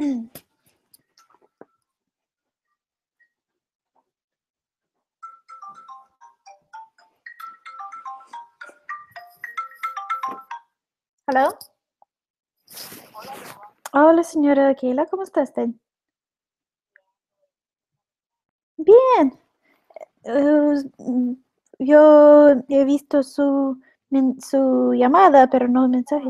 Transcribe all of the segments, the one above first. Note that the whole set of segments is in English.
Hello. Hola, señora Keila, ¿cómo está usted? Bien. Yo he visto su llamada, pero no el mensaje.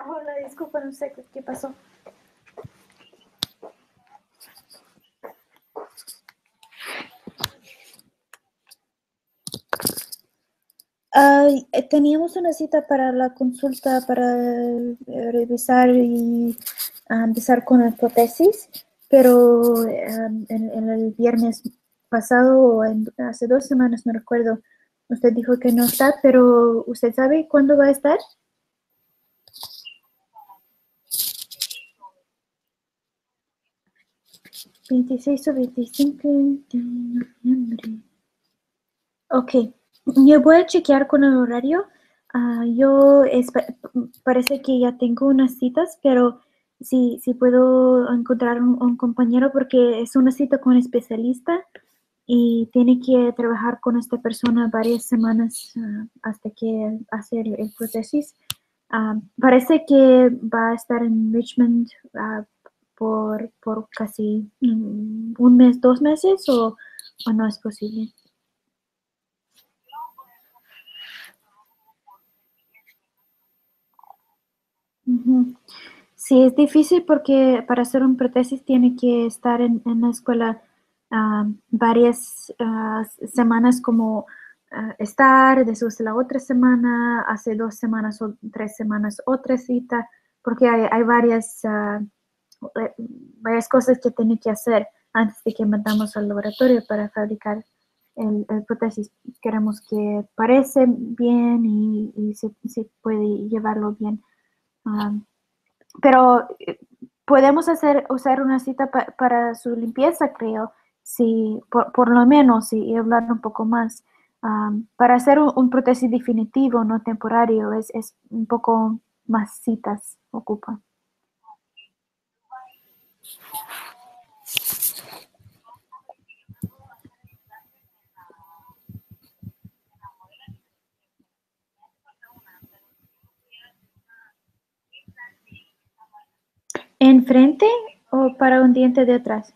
Hola, disculpa, no sé qué pasó. Teníamos una cita para la consulta para revisar y empezar con la prótesis, pero en el viernes pasado o hace 2 semanas, no recuerdo, usted dijo que no está, pero ¿usted sabe cuándo va a estar? 26 o 25 de noviembre. Ok, yo voy a chequear con el horario. Parece que ya tengo unas citas, pero si puedo encontrar un compañero porque es una cita con un especialista y tiene que trabajar con esta persona varias semanas hasta que hace el prótesis. Parece que va a estar en Richmond por casi un mes, 2 meses o no es posible. Ujú. Sí, es difícil porque para hacer un prótesis tiene que estar en la escuela varias semanas como estar, después la otra semana, hace 2 semanas o 3 semanas otra cita, porque hay varias cosas que tiene que hacer antes de que mandamos al laboratorio para fabricar el prótesis. Queremos que parece bien y se puede llevarlo bien. Ah, pero podemos usar una cita para su limpieza, creo, si por lo menos, y hablar un poco más. Para hacer un prótesis definitivo, no temporario, es un poco más citas ocupa. ¿Enfrente o para un diente de atrás?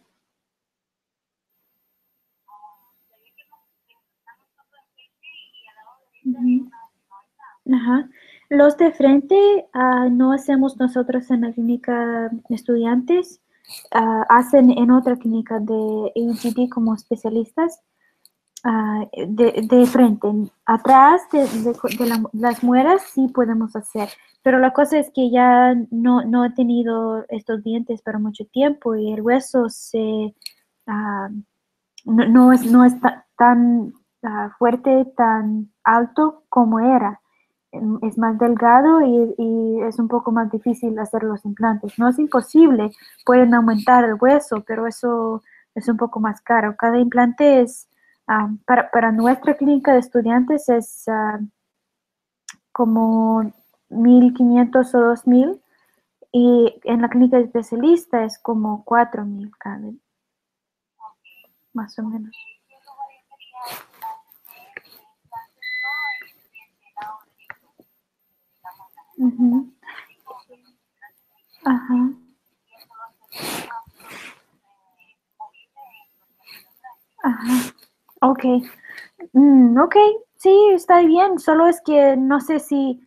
Ujú. Ajá. Los de frente no hacemos nosotros en la clínica estudiantes, hacen en otra clínica de AGD como especialistas. De frente, atrás las muelas sí podemos hacer, pero la cosa es que ya no he tenido estos dientes para mucho tiempo y el hueso ah, no es tan fuerte, tan alto como era. Es más delgado y es un poco más difícil hacer los implantes. No es imposible, pueden aumentar el hueso, pero eso es un poco más caro. Cada implante para nuestra clínica de estudiantes es como 1,500 o 2,000 y en la clínica de especialista es como 4,000 cada, más o menos. Ujú. Ajá, ajá. Ok. Ok, sí, está bien. Solo es que no sé si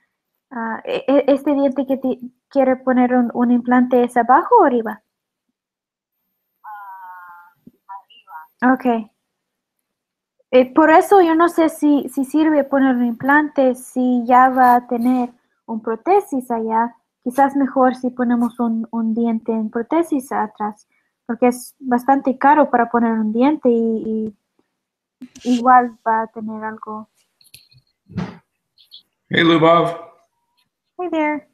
este diente que quiere poner un implante es abajo o arriba. Ok. Por eso yo no sé si sirve poner un implante, si ya va a tener un prótesis allá, quizás mejor si ponemos un diente en prótesis atrás, porque es bastante caro para poner un diente y igual va a tener algo. Hey, Lubov. Hey there.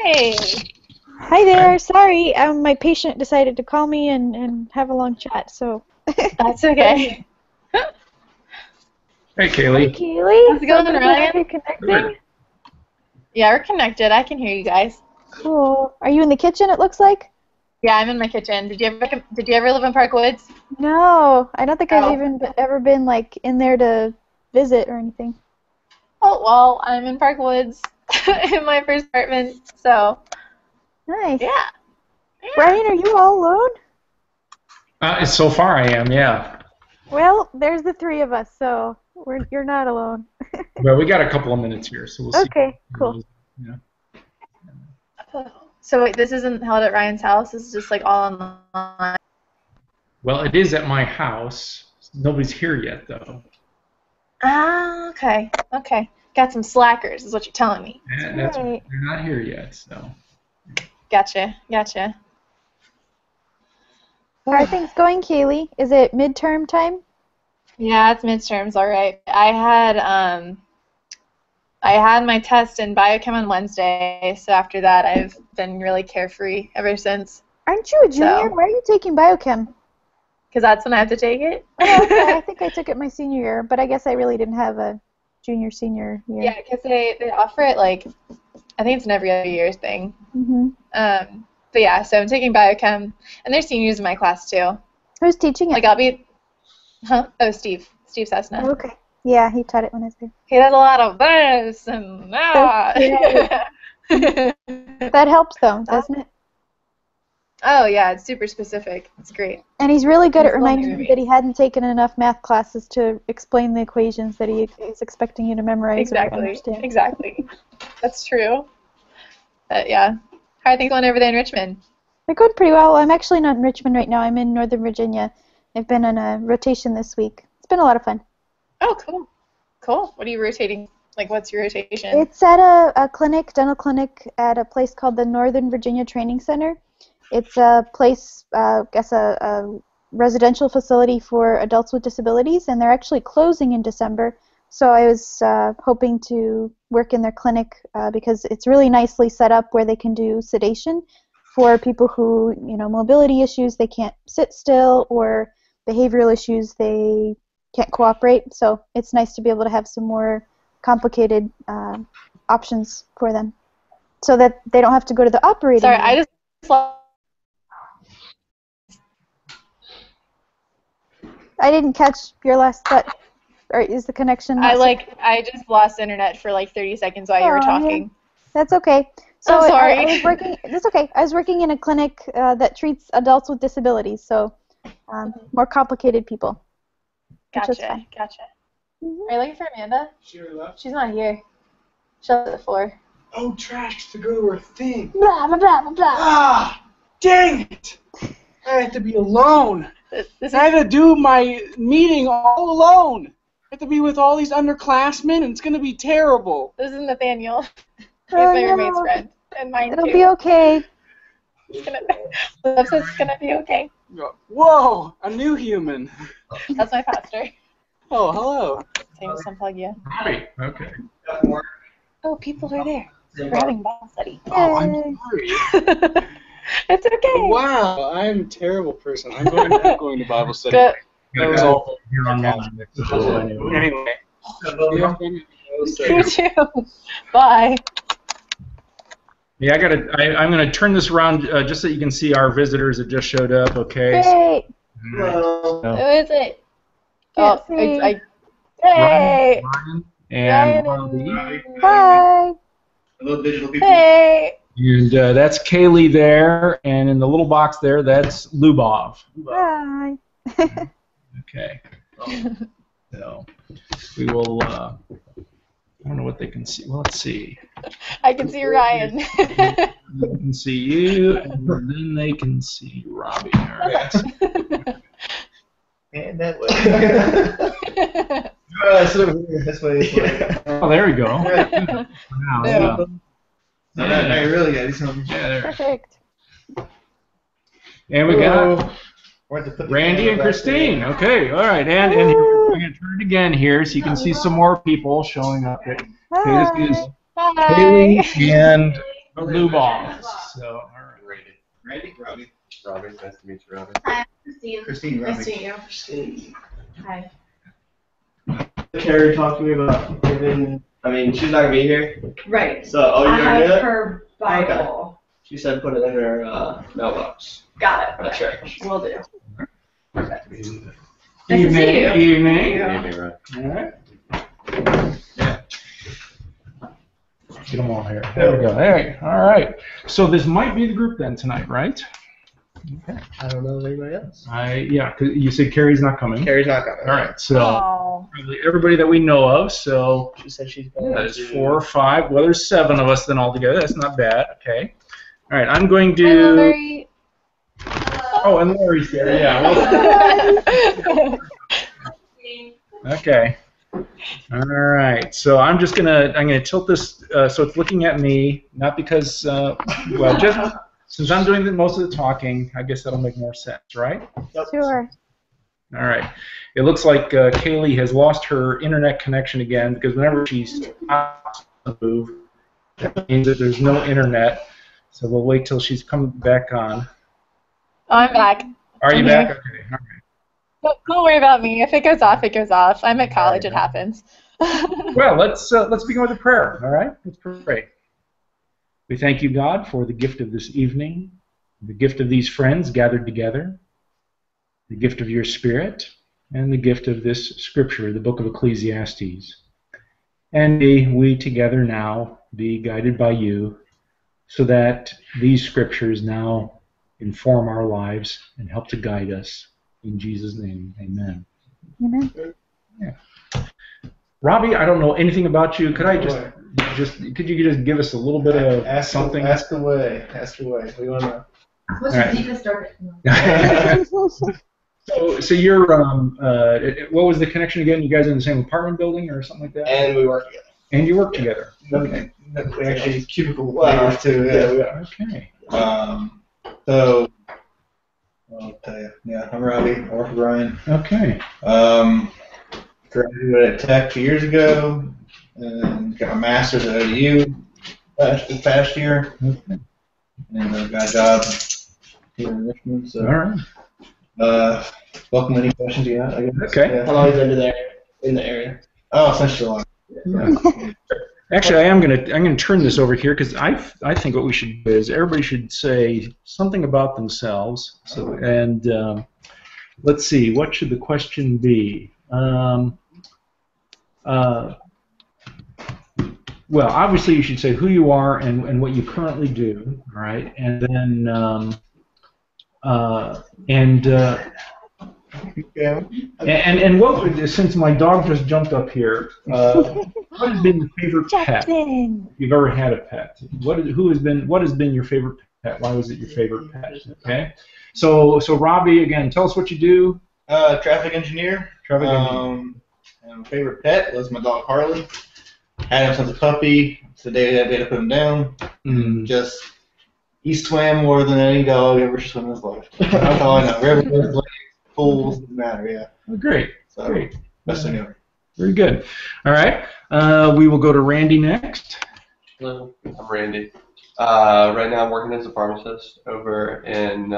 Hey, Hi there. Sorry, my patient decided to call me and have a long chat. So, that's okay. Hey, hey, Kaylee. Kaylee. How's it going, So good Ryan? to be Good. connecting. Yeah, we're connected. I can hear you guys. Cool. Are you in the kitchen? It looks like. Yeah, I'm in my kitchen. Did you ever live in Park Woods? No, I don't think I've Oh. even ever been like in there to visit or anything. Oh, well, I'm in Park Woods in my first apartment. So, Nice. yeah. Ryan, are you all alone? So far I am, yeah. Well, there's the three of us, so you're not alone. Well, we got a couple of minutes here, so we'll see. Okay, cool. Yeah. So wait, this isn't held at Ryan's house. This is just like all online. Well, it is at my house. Nobody's here yet, though. Ah, okay. Okay. Got some slackers, is what you're telling me. And that's Right. they're not here yet, so. Gotcha. Gotcha. How are things going, Kaylee? Is it midterm time? Yeah, it's midterms, all right. I had my test in biochem on Wednesday, so after that I've been really carefree ever since. Aren't you a junior? So, Why are you taking biochem? because that's when I have to take it. Oh, okay. I think I took it my senior year, but I guess I really didn't have a senior year. Yeah, because they offer it like, I think it's an every other year thing. Mm-hmm. But yeah, so I'm taking biochem, and there's seniors in my class too. Who's teaching it? Like I'll be, oh, Steve Cessna. Oh, okay. Yeah, he taught it when I was there. He does a lot of this and that. That helps, though, doesn't it? Oh yeah, it's super specific. It's great. And he's really good at He's reminding lovely. you that he hadn't taken enough math classes to explain the equations that he is expecting you to memorize or Exactly. understand. Exactly. That's true. But yeah. How are things going over there in Richmond? They're going pretty well. I'm actually not in Richmond right now. I'm in Northern Virginia. I've been on a rotation this week. It's been a lot of fun. Oh, cool. Cool. What are you rotating? Like, what's your rotation? It's at a dental clinic at a place called the Northern Virginia Training Center. It's a place, I guess a residential facility for adults with disabilities, and they're actually closing in December. So I was hoping to work in their clinic because it's really nicely set up where they can do sedation for people who, mobility issues, they can't sit still, or behavioral issues, they can't cooperate. So it's nice to be able to have some more complicated options for them so that they don't have to go to the operating Sorry, room. I just I didn't catch your last thought. Or is the connection not I just lost internet for like 30 seconds while you were talking. Yeah. That's okay. So I'm sorry. I was working. That's okay. I was working in a clinic that treats adults with disabilities, so more complicated people. Gotcha. Gotcha. Mm-hmm. Are you looking for Amanda? She already left? She's not here. She's on the floor. Oh, trash to go to her thing. Blah blah blah blah blah. Ah, dang it! I have to be alone. This I is, had to do my meeting all alone. I have to be with all these underclassmen, and it's going to be terrible. this is Nathaniel. He's Oh, my roommate's no. friend. And mine It'll too. be okay. It's gonna be okay. Whoa, a new human. That's my pastor. Oh, hello. Same as unplug you. Right. Okay. Oh, people are there. We're having Bible study. Oh, I'm Yay. sorry. It's okay. Wow, I'm a terrible person. I'm going to Bible study. Good. That was all. Here online. Anyway. You too. Bye. Yeah, I'm gonna turn this around just so you can see our visitors that just showed up. Okay. Great. So, Who is it? Can't Oh, see. hey. Ryan and Robbie. Hi. Hello, digital people. Hey. And that's Kaylee there, and in the little box there, that's Lubov. Hi. Okay. So we will. I don't know what they can see. Well, let's see. I can see Ryan. They can see you, and then they can see Robbie. All right. And that way. This way. Oh, there we go. Now, Yeah. I really got something. yeah, there. Perfect. And we got Where'd they put the Randy camera and back Christine. there? Okay, all right. And here, we're going to turn it again here so you can see some more people showing up. Okay, this is Hi. Kaylee and Lubov. So, all right. Randy? Robbie. Robbie, nice to meet you, Robbie. Hi, Christine. Christine, Nice Robbie. to meet you. Christine. Hi. Carrie talked to me about giving. I mean, she's not gonna be here, Right. so oh, I you're gonna do have it. her Bible. She said put it in her mailbox. Got it. At church. Will do. Evening. Nice to see you. Evening. Yeah. All right. Get them all here. There we go. Hey, all right. So this might be the group then tonight, right? Okay. I don't know anybody else. Yeah, 'cause you said Carrie's not coming. Carrie's not coming. All right. So Oh. probably everybody that we know of. So She said she's going there's to 4 or 5. Well, there's 7 of us then altogether. That's not bad. Okay. All right. I'm going Hi, to. Lori. Oh, and Lori's here. Yeah. Well, okay. All right. So I'm gonna tilt this so it's looking at me, not because well, just since I'm doing most of the talking, I guess that'll make more sense, right? Sure. All right. It looks like Kaylee has lost her internet connection again because whenever she stops to move, that means that there's no internet. So we'll wait till she's come back on. Oh, I'm back. Are you I'm back? here. Okay. All right. Don't worry about me. If it goes off, it goes off. I'm at college. It happens. Well, let's begin with a prayer. All right. Let's pray. We thank you, God, for the gift of this evening, the gift of these friends gathered together, the gift of your Spirit, and the gift of this scripture, the book of Ecclesiastes. And may we together now be guided by you so that these scriptures now inform our lives and help to guide us. In Jesus' name, amen. Amen. Yeah. Robbie, I don't know anything about you. Could could you just give us a little bit of something? Ask away. Ask away. We want to. What's All your right. deepest, darkest? So you're what was the connection again? You guys are in the same apartment building or something like that? And we work together. And you work together. Okay. We actually cubicle Wow. neighbors too. Yeah, we are. Okay. So, I'll tell you. Yeah, I'm Robbie. I work with Ryan. Okay. Graduated at Tech 2 years ago, and got my master's at ODU this past year, Okay. and got a job here in Richmond. So, All right. welcome any questions you have, I guess. Okay. Yeah. How long have you been in the area? Oh, since July. Yeah. Actually, I'm gonna turn this over here because I think what we should do is everybody should say something about themselves. So let's see. What should the question be? Well, obviously you should say who you are and what you currently do, all right? And then and what, since my dog just jumped up here, what has been your favorite pet? If you've ever had a pet, what has been your favorite pet? Why was it your favorite pet? Okay, so Robbie, again, tell us what you do. Traffic engineer. Traffic engineer. And my favorite pet was my dog Harley. Had him since a puppy. Today I had to put him down. He swam more than any dog ever swam in his life. That's all I know. Rivers, lakes, pools, doesn't matter. Yeah. Oh, great. So, great. Best thing ever. Very good. All right. We will go to Randy next. Hello, I'm Randy. Right now I'm working as a pharmacist over in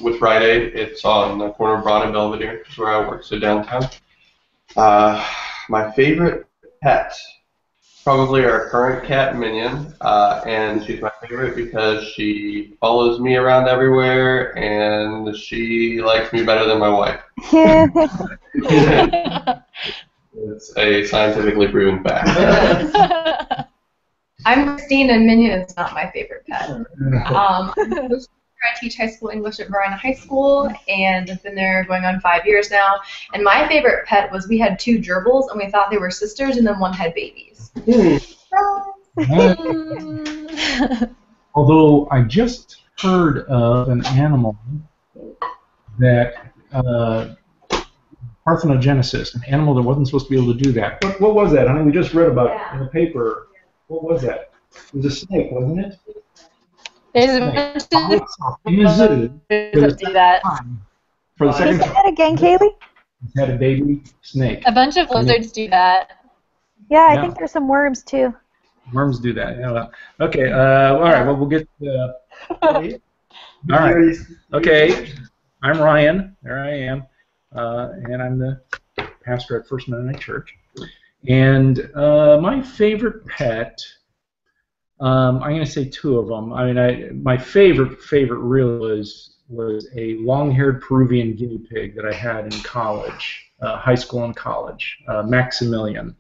with Rite Aid. It's on the corner of Broad and Belvedere, which is where I work, so downtown. My favorite pet, probably our current cat, Minion, and she's my favorite because she follows me around everywhere, and she likes me better than my wife. It's a scientifically proven fact. I'm Christine, and Minion is not my favorite pet. I teach high school English at Verona High School, and I've been there going on 5 years now. And my favorite pet was we had 2 gerbils, and we thought they were sisters, and then one had babies. Although I just heard of an animal that parthenogenesis, an animal that wasn't supposed to be able to do that. What was that, honey? We just read about it in the paper. What was that? It was a snake, wasn't it? There's a bunch in the zoo that do that. For the second Say that again, Kaylee? It's had a baby snake. A bunch of lizards do that. Yeah, I think there's some worms too. Worms do that. Yeah, well, okay. All right. Well, we'll get. All right. Okay. I'm Ryan. There I am, and I'm the pastor at First Mennonite Church. And my favorite pet. I'm going to say 2 of them. I mean, my favorite really was a long-haired Peruvian guinea pig that I had in college, high school and college, Maximilian,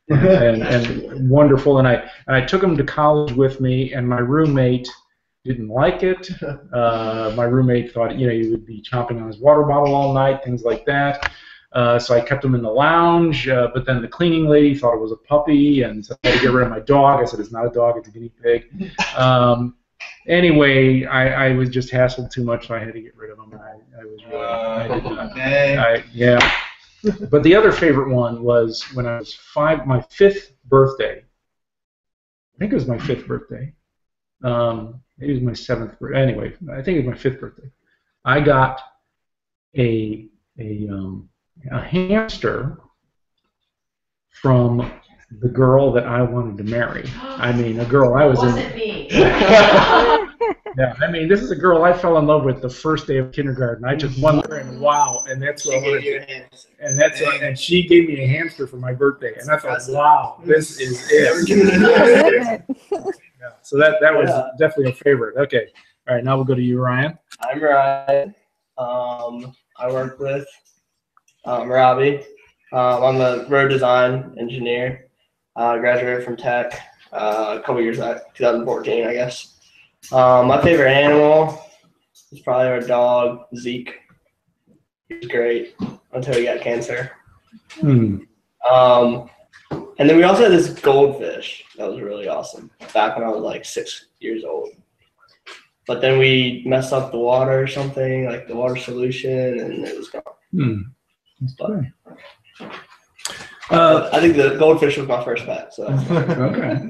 and wonderful. And I took him to college with me, and my roommate didn't like it. My roommate thought, he would be chomping on his water bottle all night, things like that. So I kept him in the lounge, but then the cleaning lady thought it was a puppy, and so I had to get rid of my dog. I said, it's not a dog, it's a guinea pig. Anyway, I was just hassled too much, so I had to get rid of him. I was really, I did not. Yeah. But the other favorite one was when I was 5, my 5th birthday. I think it was my 5th birthday. Maybe it was my 7th birthday. Anyway, I think it was my 5th birthday. I got a hamster from the girl that I wanted to marry. I mean, a girl I was in. Wasn't me. Yeah, I mean, this is a girl I fell in love with the first day of kindergarten. I just won her, and wow, and that's what I wanted to. And she gave me a hamster for my birthday, and I thought, wow, this is it. Yeah, so that was definitely a favorite. Okay, all right, now we'll go to you, Ryan. I'm Ryan. I work with Robbie. I'm a road design engineer. Graduated from Tech a couple years back, 2014, I guess. My favorite animal is probably our dog, Zeke. He was great until he got cancer. And then we also had this goldfish that was really awesome back when I was like 6 years old. But then we messed up the water or something, like the water solution, and it was gone. But, I think the goldfish was my first pet. So. Okay.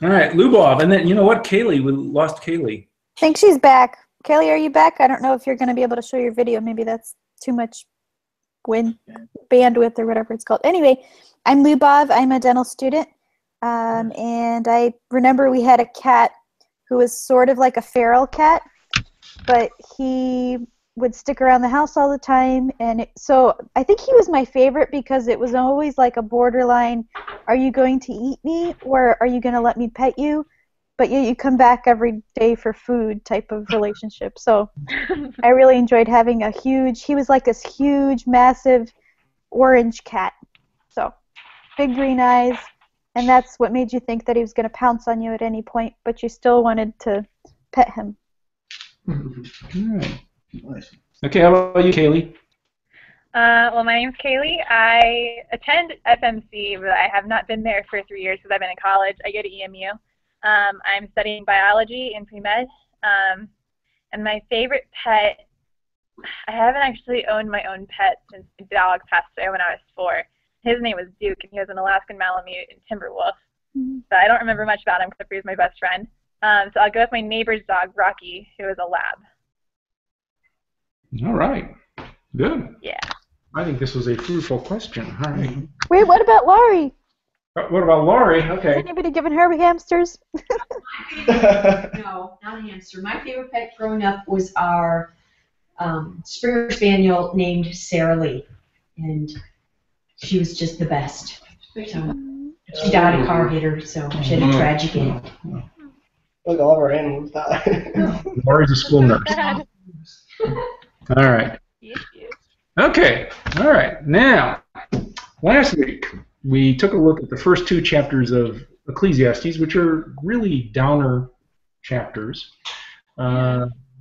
All right, Lubov, and then you know what, Kaylee, we lost Kaylee. I think she's back. Kaylee, are you back? I don't know if you're going to be able to show your video. Maybe that's too much bandwidth or whatever it's called. Anyway, I'm Lubov. I'm a dental student, and I remember we had a cat who was sort of like a feral cat, but he would stick around the house all the time, and so I think he was my favorite because it was always like a borderline, are you going to eat me or are you going to let me pet you? but yet you come back every day for food type of relationship. So I really enjoyed having he was like this huge, massive orange cat. So big green eyes, and that's what made you think that he was going to pounce on you at any point, but you still wanted to pet him. All right. Nice. Okay, how about you, Kaylee? Well, my name's Kaylee. I attend FMC, but I have not been there for 3 years because I've been in college. I go to EMU. I'm studying biology in pre-med. And my favorite pet, I haven't actually owned my own pet since the dog passed away when I was 4. His name was Duke, and he was an Alaskan Malamute and Timberwolf. So I don't remember much about him except for he was my best friend. So I'll go with my neighbor's dog, Rocky, who is a lab. All right. Good. Yeah. I think this was a fruitful question. All right. Wait, what about Laurie? What about Laurie? Okay. Has anybody given her hamsters? No, not a hamster. My favorite pet growing up was our Springer Spaniel named Sarah Lee, and she was just the best. So, she died, a car hit her, so she had a tragic end. Look, all of our animals died. Laurie's a school nurse. All right. Okay. All right. Now, last week we took a look at the first 2 chapters of Ecclesiastes, which are really downer chapters,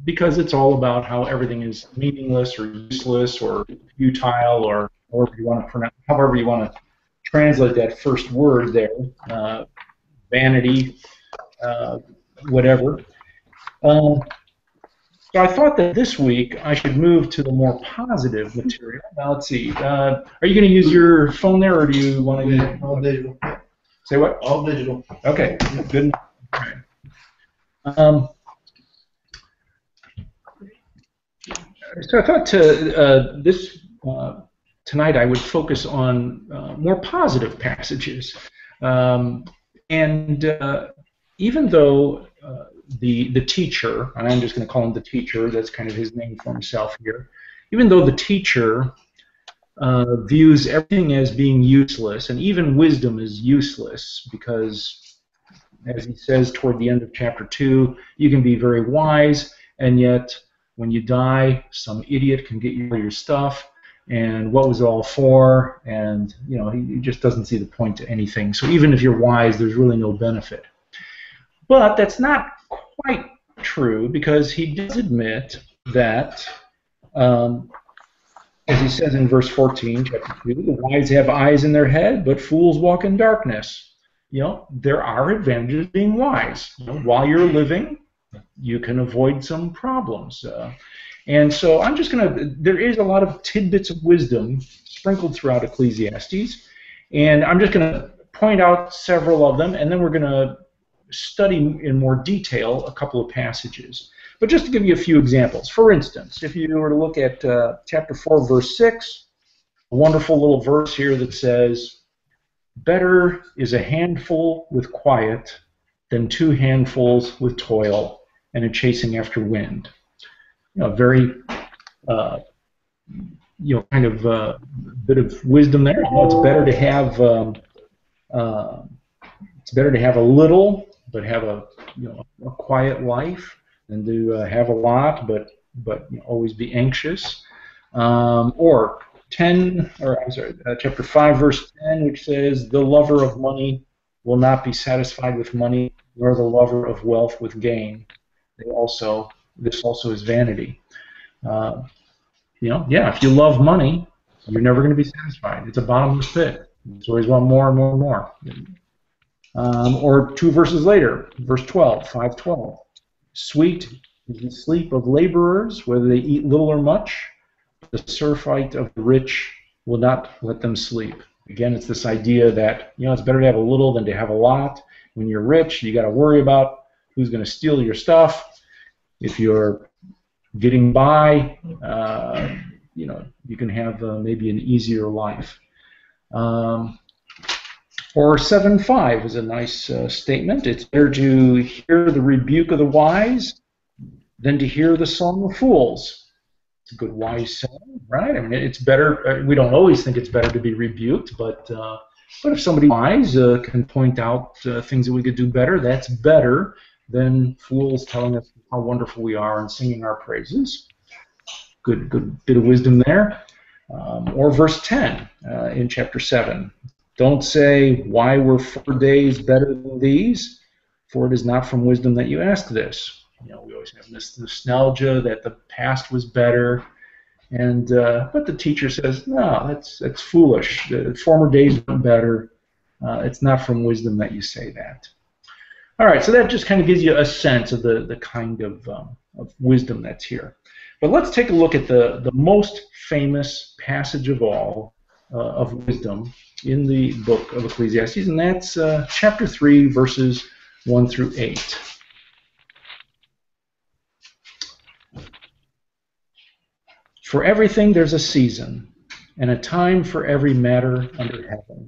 because it's all about how everything is meaningless or useless or futile, or however you want to translate that first word there, vanity, whatever. So I thought that this week I should move to the more positive material. Now let's see. Are you going to use your phone there, or do you want to? Yeah, all digital. Say what? All digital. Okay, good enough. All right. So I thought tonight I would focus on more positive passages, and even though the teacher, and I'm just going to call him the teacher, that's kind of his name for himself here, even though the teacher views everything as being useless, and even wisdom is useless, because as he says toward the end of chapter 2, you can be very wise, and yet when you die, some idiot can get you all your stuff, and what was it all for? And he just doesn't see the point to anything. So even if you're wise, there's really no benefit. But that's not quite true, because he does admit that, as he says in verse 14, chapter 2, the wise have eyes in their head, but fools walk in darkness. There are advantages to being wise. While you're living, you can avoid some problems. And so I'm just going to, there is a lot of tidbits of wisdom sprinkled throughout Ecclesiastes, and I'm just going to point out several of them, and then we're going to study in more detail a couple of passages. But just to give you a few examples, for instance, if you were to look at chapter 4, verse 6, a wonderful little verse here that says, "Better is a handful with quiet than 2 handfuls with toil and a chasing after wind." Very, kind of bit of wisdom there. It's better to have a little, but have a quiet life, than to have a lot, but always be anxious. Or chapter 5, verse 10, which says, "The lover of money will not be satisfied with money, nor the lover of wealth with gain. This also is vanity." If you love money, you're never going to be satisfied. It's a bottomless pit. You always want more and more and more. Or 2 verses later, verse 12, 5:12. "Sweet is the sleep of laborers, whether they eat little or much. The surfeit of the rich will not let them sleep." Again, it's this idea that it's better to have a little than to have a lot. When you're rich, you got to worry about who's going to steal your stuff. If you're getting by, you can have maybe an easier life. Or 7:5 is a nice statement. "It's better to hear the rebuke of the wise than to hear the song of fools." It's a good wise saying, right? I mean, it's better. We don't always think it's better to be rebuked, but if somebody wise can point out things that we could do better, that's better than fools telling us how wonderful we are and singing our praises. Good bit of wisdom there. Or verse 10 in chapter 7. Don't say, why were 4 days better than these? For it is not from wisdom that you ask this. You know, we always have this nostalgia that the past was better. And but the teacher says, no, that's foolish. The former days were better. It's not from wisdom that you say that. All right, so that just kind of gives you a sense of the kind of wisdom that's here. But let's take a look at the most famous passage of all of wisdom in the book of Ecclesiastes, and that's chapter 3, verses 1 through 8. For everything there's a season, and a time for every matter under heaven.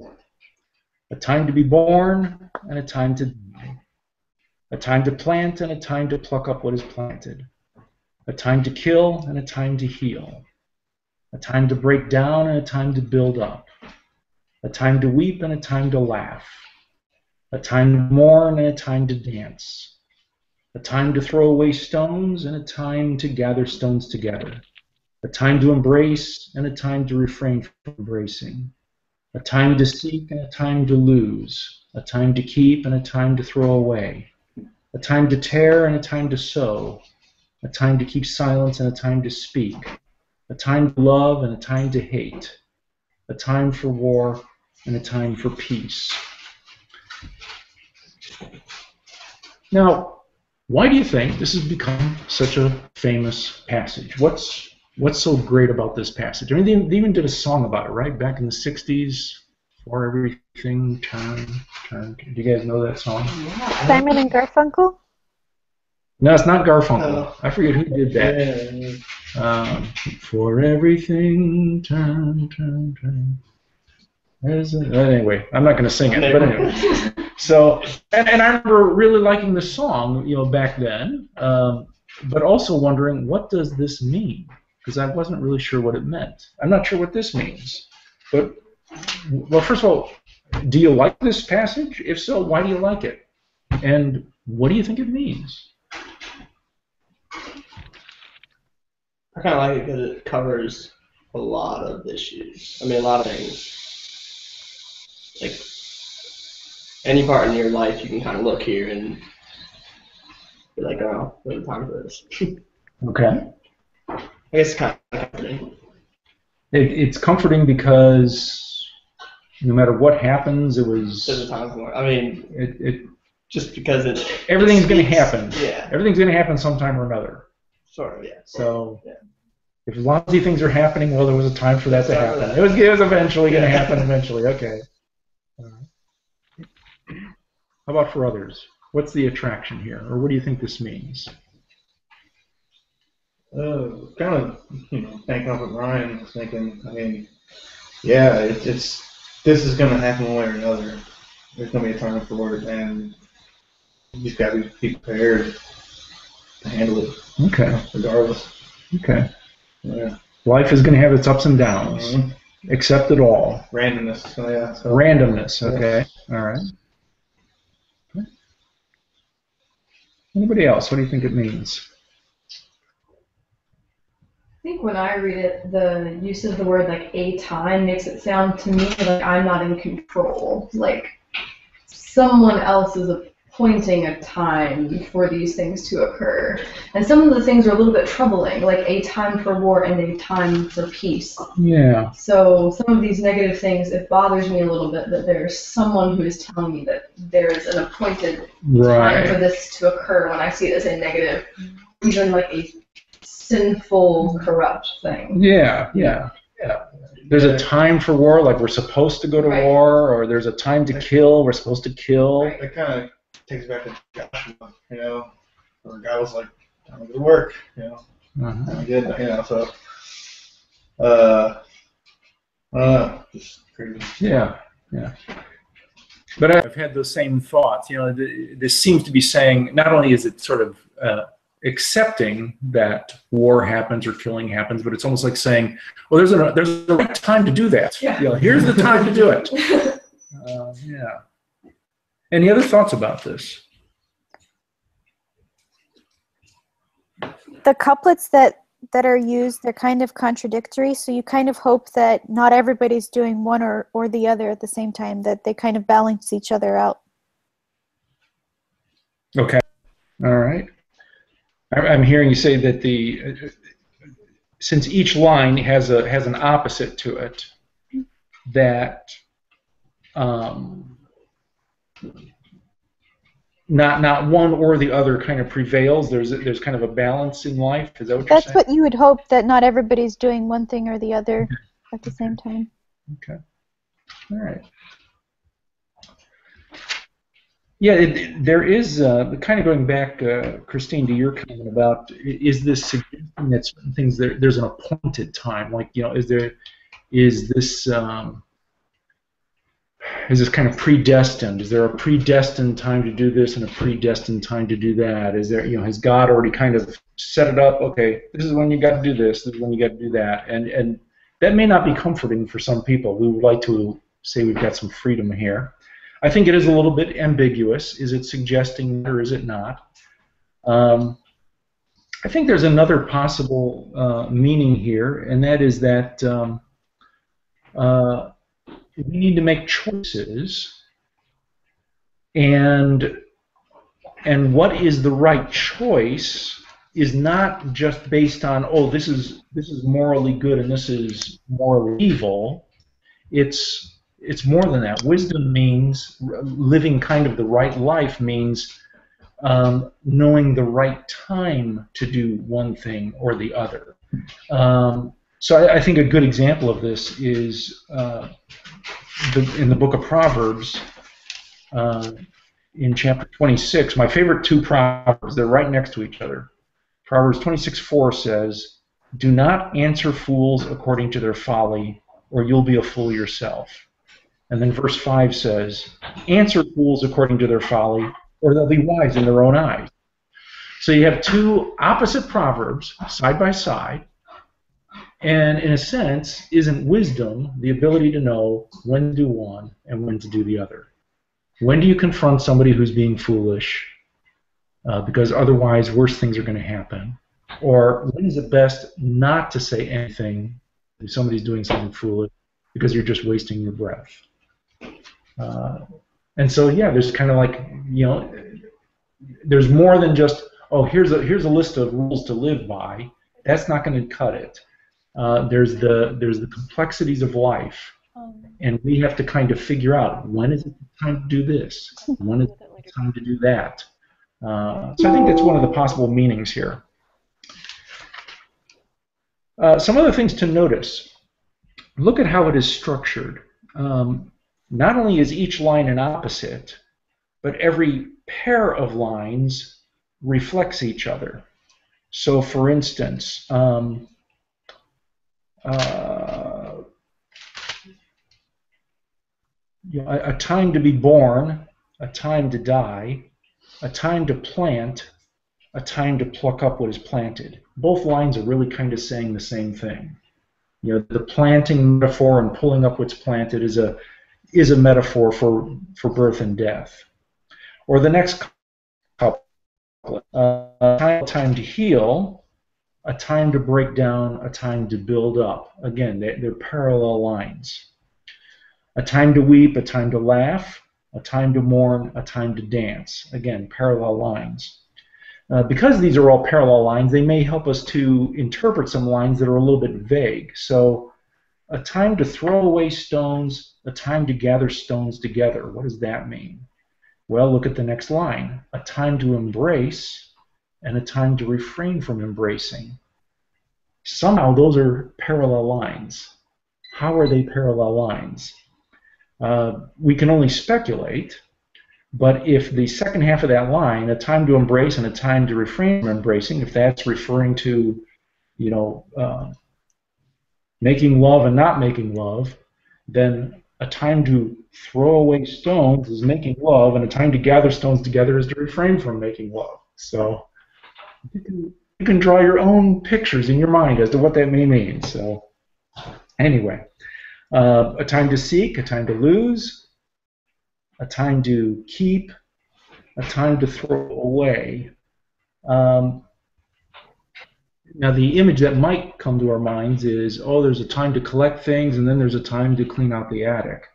A time to be born, and a time to die. A time to plant, and a time to pluck up what is planted. A time to kill, and a time to heal. A time to break down, and a time to build up. A time to weep, and a time to laugh. A time to mourn, and a time to dance. A time to throw away stones, and a time to gather stones together. A time to embrace, and a time to refrain from embracing. A time to seek, and a time to lose. A time to keep, and a time to throw away. A time to tear, and a time to sow. A time to keep silence, and a time to speak. A time to love, and a time to hate. A time for war, and a time for peace. Now, why do you think this has become such a famous passage? What's so great about this passage? I mean, they even did a song about it, right? Back in the 60s, For Everything Turn. Do you guys know that song? Yeah. Simon and Garfunkel? No, it's not Garfunkel. I forget who did that. For everything turn. Anyway, I'm not going to sing it, but anyway. So, and I remember really liking the song, you know, back then, but also wondering, what does this mean? Because I wasn't really sure what it meant. I'm not sure what this means. But, well, first of all, do you like this passage? If so, why do you like it? And what do you think it means? I kind of like it because it covers a lot of issues. I mean, a lot of things. Like, any part in your life, you can kind of look here and be like, oh, there's time for this. Okay. I guess it's kind of comforting. It's comforting because no matter what happens, it was... There's a time for it. I mean, just because it's... Everything's going to happen. Yeah. Everything's going to happen sometime or another. Sort of, yeah. So, if lousy things are happening, well, there was a time for that to happen. It was eventually going to happen eventually. Okay. All right. How about for others? What's the attraction here, or what do you think this means? Kind of, thinking off what Ryan was thinking. I mean, yeah, this is going to happen one way or another. There's going to be a time for it, and you just got to be prepared to handle it. Okay. Regardless. Okay. Yeah. Life is going to have its ups and downs. Accept it all. Randomness. So yeah. So. Randomness. Okay. All right. Okay. Anybody else? What do you think it means? I think when I read it, the use of the word like a time makes it sound to me like I'm not in control. Like someone else is appointing a time for these things to occur. And some of the things are a little bit troubling, like a time for war and a time for peace. Yeah. So some of these negative things, it bothers me a little bit that there's someone who is telling me that there is an appointed time for this to occur when I see it as a negative, even like a sinful, corrupt thing. Yeah. There's a time for war, like we're supposed to go to war, or there's a time to kill, we're supposed to kill. That kind of takes back to Joshua, where God was like, time to go to work, good, so, just crazy. Yeah. But I've had those same thoughts, this seems to be saying, not only is it sort of accepting that war happens or killing happens, but it's almost like saying, well, there's a right time to do that. Yeah. Here's the time to do it. Yeah. Any other thoughts about this? the couplets that are used, they're kind of contradictory, so you kind of hope that not everybody's doing one or the other at the same time, that they kind of balance each other out. Okay. All right. I'm hearing you say that since each line has an opposite to it, that not one or the other kind of prevails. There's kind of a balance in life. Is that what you're saying? That's what you would hope, that not everybody's doing one thing or the other at the same time. Okay. All right. Yeah, there is kind of going back, Christine, to your comment about, is this suggesting that certain things there's an appointed time? Like, is this kind of predestined? Is there a predestined time to do this and a predestined time to do that? Is there, has God already kind of set it up? Okay, this is when you got to do this. This is when you got to do that, and that may not be comforting for some people. We would like to say we've got some freedom here. I think it is a little bit ambiguous. Is it suggesting or is it not? I think there's another possible meaning here, and that is that we need to make choices, and what is the right choice is not just based on, oh, this is morally good and this is morally evil. It's more than that. Wisdom means living kind of the right life, means knowing the right time to do one thing or the other. So I think a good example of this is in the book of Proverbs, in chapter 26. My favorite two Proverbs, they're right next to each other. Proverbs 26:4 says, "Do not answer fools according to their folly, or you'll be a fool yourself." And then verse 5 says, "Answer fools according to their folly, or they'll be wise in their own eyes." So you have two opposite proverbs side by side, and in a sense, isn't wisdom the ability to know when to do one and when to do the other? When do you confront somebody who's being foolish, because otherwise worse things are going to happen? Or when is it best not to say anything if somebody's doing something foolish, because you're just wasting your breath? And so, yeah, there's kind of like, there's more than just, oh, here's a list of rules to live by. That's not going to cut it. There's the complexities of life, and we have to kind of figure out, when is it time to do this? When is it time to do that? So I think that's one of the possible meanings here. Some other things to notice. Look at how it is structured. Not only is each line an opposite, but every pair of lines reflects each other. So, for instance, a time to be born, a time to die, a time to plant, a time to pluck up what is planted. Both lines are really kind of saying the same thing. The planting metaphor and pulling up what's planted is a metaphor for birth and death. Or the next couple, a time to heal, a time to break down, a time to build up. Again, they're parallel lines. A time to weep, a time to laugh, a time to mourn, a time to dance. Again, parallel lines. Because these are all parallel lines, they may help us to interpret some lines that are a little bit vague. So, a time to throw away stones, a time to gather stones together. What does that mean? Well, look at the next line. A time to embrace and a time to refrain from embracing. Somehow those are parallel lines. How are they parallel lines? We can only speculate, but if the second half of that line, a time to embrace and a time to refrain from embracing, if that's referring to, making love and not making love, then a time to throw away stones is making love, and a time to gather stones together is to refrain from making love. So you can draw your own pictures in your mind as to what that may mean. So anyway, a time to seek, a time to lose, a time to keep, a time to throw away. Now, the image that might come to our minds is, oh, there's a time to collect things, and then there's a time to clean out the attic.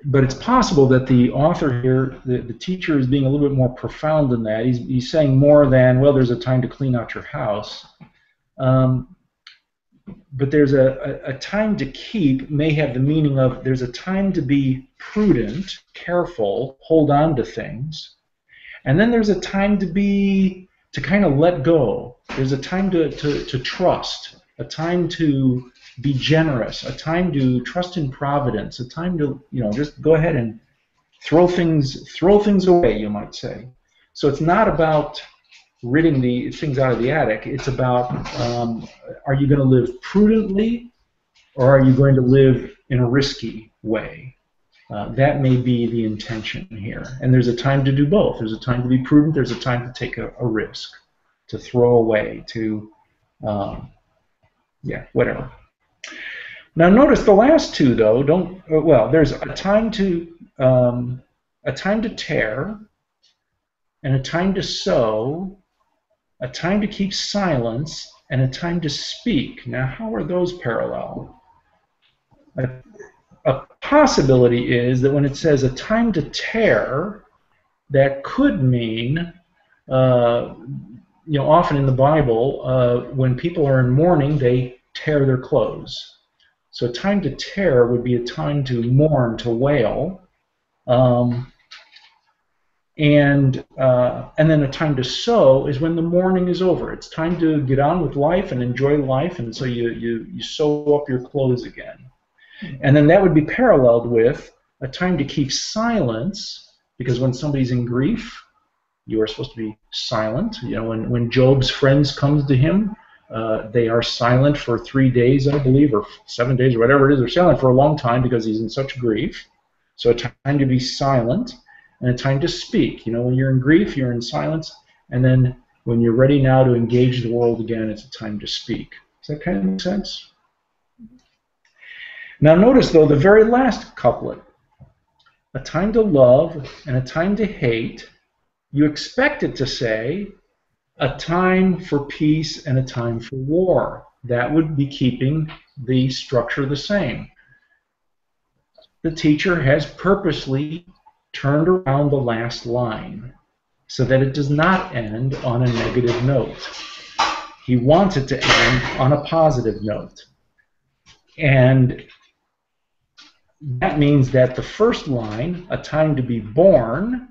But it's possible that the author here, the teacher, is being a little bit more profound than that. He's saying more than, well, there's a time to clean out your house. But there's a time to keep may have the meaning of there's a time to be prudent, careful, hold on to things. And then there's a time to kind of let go. There's a time to trust, a time to be generous, a time to trust in providence, a time to, just go ahead and throw things away, you might say. So it's not about ridding the things out of the attic. It's about, are you going to live prudently, or are you going to live in a risky way? That may be the intention here. And there's a time to do both. There's a time to be prudent. There's a time to take a risk, to throw away, to, whatever. Now notice the last two, though, there's a time to tear, and a time to sow, a time to keep silence, and a time to speak. Now, how are those parallel? A possibility is that when it says a time to tear, that could mean, often in the Bible, when people are in mourning, they tear their clothes. So a time to tear would be a time to mourn, to wail, and then a time to sow is when the mourning is over. It's time to get on with life and enjoy life, and so you sew up your clothes again. And then that would be paralleled with a time to keep silence, because when somebody's in grief, you are supposed to be silent. When Job's friends come to him, they are silent for 3 days, I believe, or 7 days, or whatever it is. They're silent for a long time because he's in such grief. So a time to be silent and a time to speak. When you're in grief, you're in silence, and then when you're ready now to engage the world again, it's a time to speak. Does that kind of make sense? Now notice, though, the very last couplet. A time to love and a time to hate. You expect it to say a time for peace and a time for war. That would be keeping the structure the same. The teacher has purposely turned around the last line so that it does not end on a negative note. He wants it to end on a positive note. And that means that the first line, a time to be born,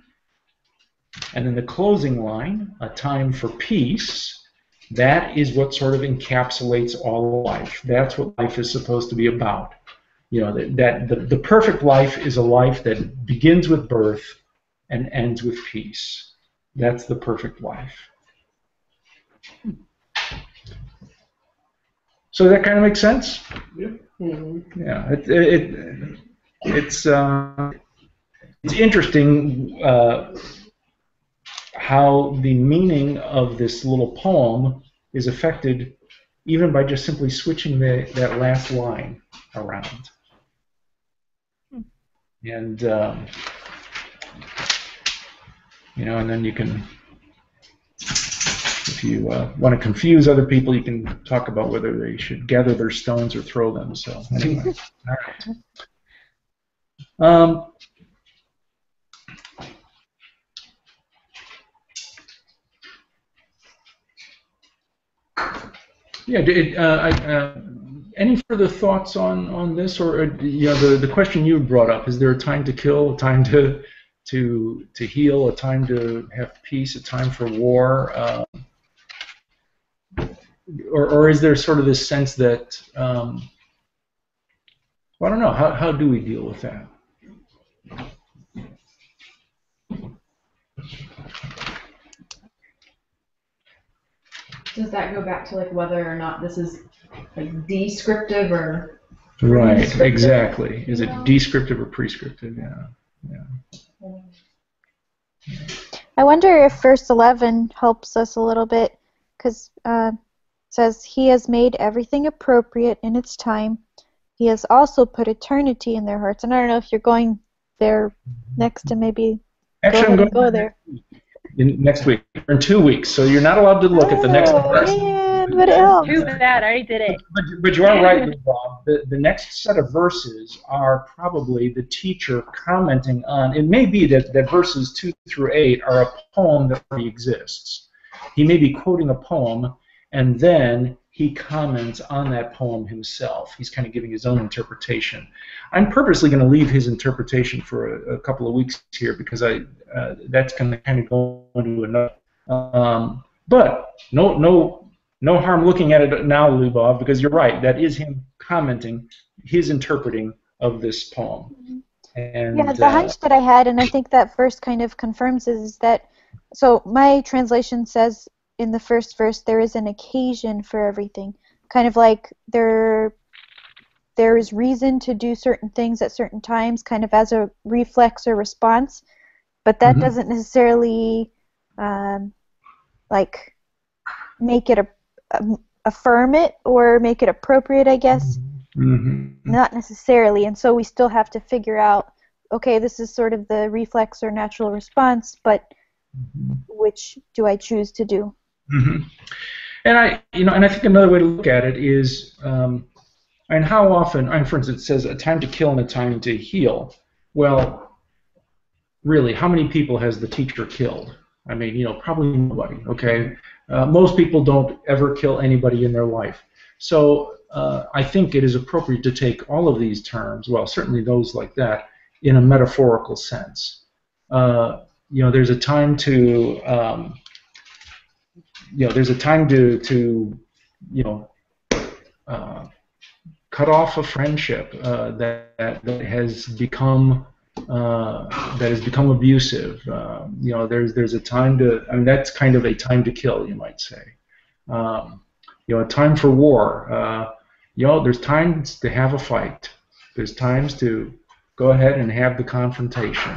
and then the closing line, a time for peace, that is what sort of encapsulates all of life. That's what life is supposed to be about. The perfect life is a life that begins with birth and ends with peace. That's the perfect life. So that kind of makes sense? Yeah. Mm-hmm. Yeah. It's interesting how the meaning of this little poem is affected even by just simply switching that last line around. And and then you can, if you want to confuse other people, you can talk about whether they should gather their stones or throw them. So anyway, all right. Any further thoughts on this, or the question you brought up? Is there a time to kill, a time to heal, a time to have peace, a time for war, or is there sort of this sense that I don't know, how do we deal with that? Does that go back to whether or not this is descriptive or right? prescriptive? Exactly. Is it descriptive or prescriptive? Yeah. I wonder if verse 11 helps us a little bit, because it says, He has made everything appropriate in its time. He has also put eternity in their hearts. And I don't know if you're going there next, and maybe Actually, go there. next week, or in 2 weeks. So you're not allowed to look at the next verse. Man, but it helps. Too bad, I already did it. But you are right, Bob. The next set of verses are probably the teacher commenting on. It may be that verses 2 through 8 are a poem that already exists. He may be quoting a poem, and then he comments on that poem himself. He's kind of giving his own interpretation. I'm purposely going to leave his interpretation for a couple of weeks here because that's going to kind of go into another. But no harm looking at it now, Lubov, because you're right. That is him commenting, his interpreting of this poem. And, yeah, the hunch that I had, and I think that verse kind of confirms is that, so my translation says in the first verse, there is an occasion for everything. Kind of like there is reason to do certain things at certain times, kind of as a reflex or response, but that doesn't necessarily like make it affirm it or make it appropriate, I guess. Not necessarily, and so we still have to figure out, okay, this is sort of the reflex or natural response, but which do I choose to do? And I think another way to look at it is, and how often, for instance, it says a time to kill and a time to heal. Well, really, how many people has the teacher killed? I mean, probably nobody. Okay, most people don't ever kill anybody in their life. So I think it is appropriate to take all of these terms, well, certainly those like that, in a metaphorical sense. There's a time to there's a time to cut off a friendship that has become abusive. There's a time to, that's kind of a time to kill, you might say. A time for war. There's times to have a fight. There's times to go ahead and have the confrontation.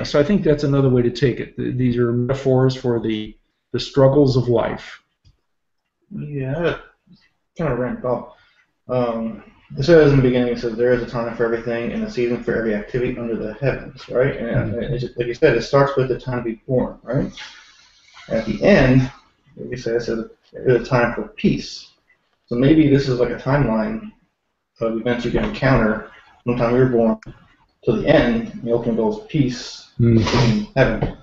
So I think that's another way to take it. These are metaphors for the struggles of life. Yeah, kind of rant about. It says in the beginning, it says there is a time for everything and a season for every activity under the heavens, right? And it's just, like you said, it starts with the time to be born, right? At the end, like you said, it says there's a time for peace. So maybe this is like a timeline of events you can encounter from the time you were born to the end, and the ultimate goal is peace in heaven.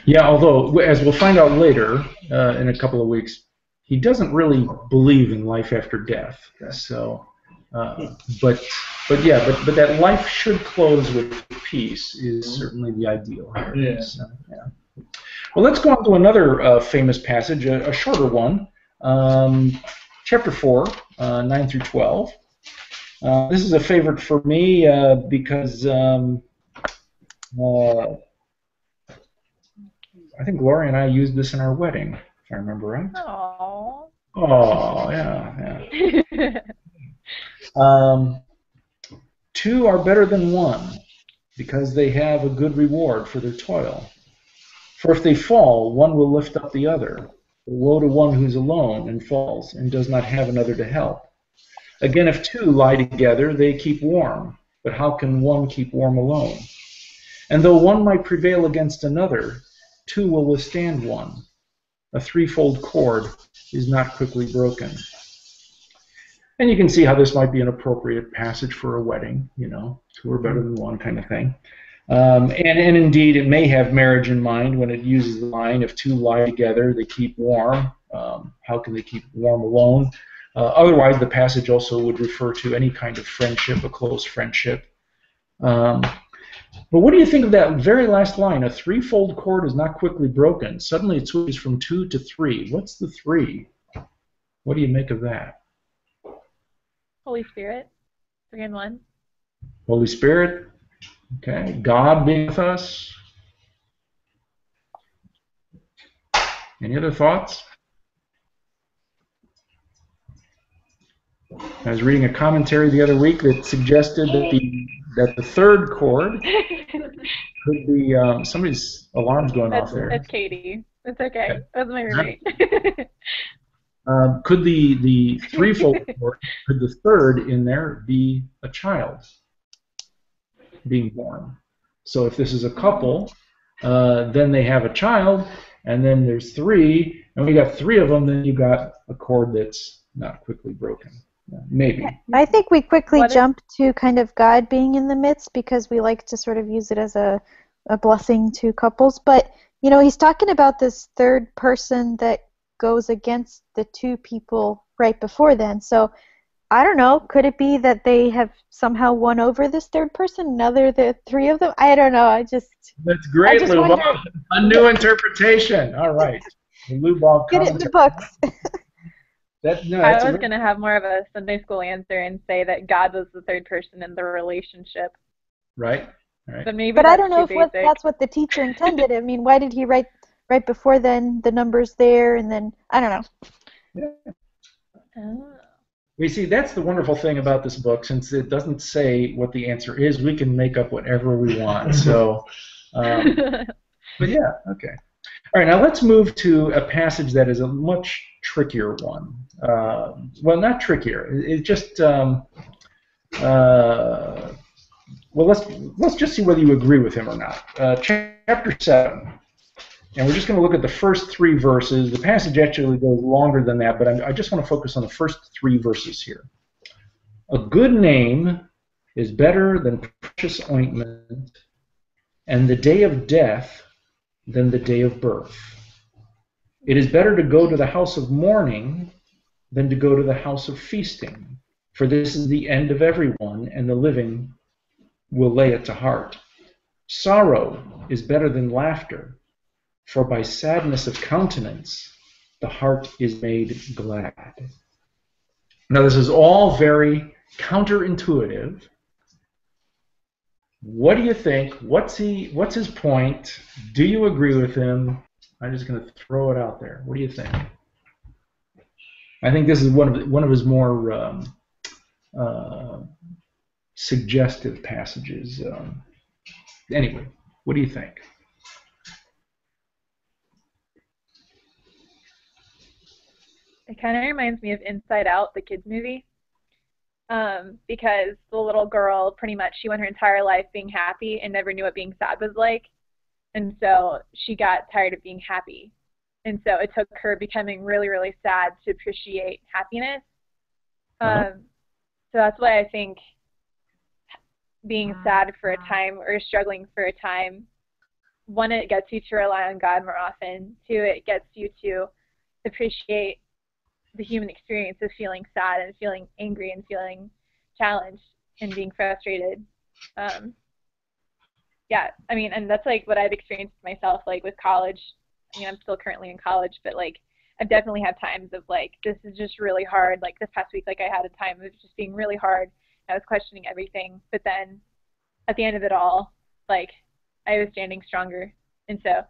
Yeah, although, as we'll find out later in a couple of weeks, he doesn't really believe in life after death. So, but that life should close with peace is certainly the ideal here. Yeah. So, yeah. Well, let's go on to another famous passage, a shorter one, chapter 4, 9 through 12. This is a favorite for me because I think Gloria and I used this in our wedding, if I remember right. Aww. Oh, yeah. Two are better than one, because they have a good reward for their toil. For if they fall, one will lift up the other. But woe to one who's alone and falls and does not have another to help. Again, if two lie together, they keep warm. But how can one keep warm alone? And though one might prevail against another, two will withstand one. A threefold cord is not quickly broken. And you can see how this might be an appropriate passage for a wedding, two are better than one kind of thing. And indeed, it may have marriage in mind when it uses the line, if two lie together, they keep warm. How can they keep warm alone? Otherwise, the passage also would refer to any kind of friendship, a close friendship. But what do you think of that very last line? A threefold cord is not quickly broken. Suddenly it switches from 2 to 3. What's the 3? What do you make of that? Holy Spirit. 3 in 1. Holy Spirit. Okay. God being with us. Any other thoughts? I was reading a commentary the other week that suggested that the third chord could be somebody's alarm's going off there. That's Katie. It's okay. That's my roommate. Could the threefold chord, could the third in there be a child being born? So if this is a couple, then they have a child, and then there's 3, and we got 3 of them, then you got a cord that's not quickly broken. Maybe. I think we quickly What if- jump to kind of God being in the midst because we like to sort of use it as a blessing to couples. But, he's talking about this third person that goes against the 2 people right before then. So I don't know. Could it be that they have somehow won over this third person? The 3 of them? I don't know. That's great, just Lou wonder- Bob. A new interpretation. All right. The Lou Bob get it in the commentary. books. I was going to have more of a Sunday school answer and say that God was the third person in the relationship. Right. But maybe But I don't know too if basic. that's what the teacher intended. I mean, why did he write right before then the numbers there and then I don't know. Oh. You see, that's the wonderful thing about this book. Since it doesn't say what the answer is, we can make up whatever we want. So, but yeah, okay. All right, now let's move to a passage that is a much trickier one. Well, not trickier. It just well, let's just see whether you agree with him or not. Chapter 7. And we're just going to look at the first 3 verses. The passage actually goes longer than that, but I just want to focus on the first 3 verses here. A good name is better than precious ointment, and the day of death than the day of birth. It is better to go to the house of mourning than to go to the house of feasting, for this is the end of everyone, and the living will lay it to heart. Sorrow is better than laughter, for by sadness of countenance the heart is made glad. Now this is all very counterintuitive. What do you think? What's his point? Do you agree with him? I'm just going to throw it out there. What do you think? I think this is one of his more suggestive passages. Anyway, what do you think? It kind of reminds me of Inside Out, the kids movie, because the little girl pretty much she went her entire life being happy and never knew what being sad was like, and so she got tired of being happy, and so it took her becoming really, really sad to appreciate happiness. So that's why I think being sad for a time or struggling for a time, one, it gets you to rely on God more often. 2, it gets you to appreciate the human experience of feeling sad and feeling angry and feeling challenged and being frustrated. Yeah, I mean, and that's like what I've experienced myself, like with college. I mean, I'm still currently in college, but like I've definitely had times of like, this is just really hard. Like this past week, like I had a time of just being really hard. I was questioning everything, but then at the end of it all, like I was standing stronger. And so